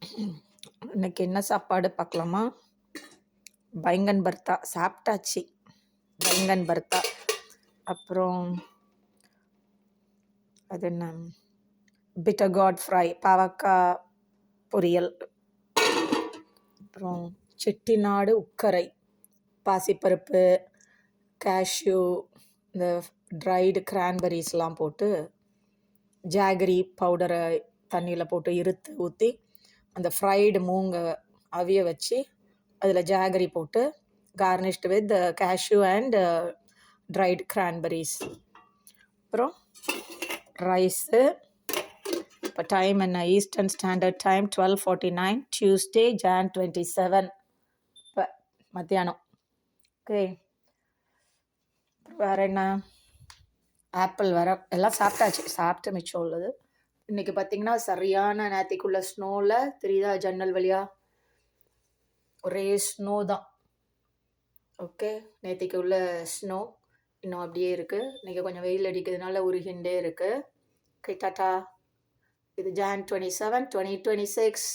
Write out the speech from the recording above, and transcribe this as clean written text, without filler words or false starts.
இன்னைக்கு என்ன சாப்பாடு பார்க்கலாமா? பைங்கன் பர்த்தா சாப்பிட்டாச்சு. பைங்கன் பர்த்தா, அப்புறம் அது என்ன, பிட்டர் காட் ஃப்ரை, பாவக்காய் பொரியல், அப்புறம் செட்டிநாடு உக்கரை, பாசிப்பருப்பு, கேஷ்யூ, இந்த ட்ரைடு கிரான்பெரிஸ்லாம் போட்டு ஜாகரி பவுடரை தண்ணியில் போட்டு இருத்து ஊற்றி அந்த ஃப்ரைடு மூங்கை அவிய வச்சு அதில் ஜாகரி போட்டு garnished with cashew and dried cranberries. அப்புறம் ரைஸு. இப்போ டைம் என்ன? Eastern standard time 12:49, Tuesday Jan 27. இப்போ மத்தியானம். ஓகே, வேறு என்ன? ஆப்பிள் வேறு எல்லாம் சாப்பிட்டாச்சு. சாப்பிட்டு மிச்சம் உள்ளது. இன்றைக்கி பார்த்திங்கன்னா சரியான நேற்றுக்குள்ள ஸ்னோவில் தெரியுதா, ஜன்னல் வழியாக ஒரே ஸ்னோ தான். ஓகே, நேற்றுக்கு உள்ள ஸ்னோ இன்னும் அப்படியே இருக்குது. இன்றைக்கி கொஞ்சம் வெயில் அடிக்கிறதுனால உருகிண்டே இருக்குது. Okay, tata. இது Jan 27, 2026.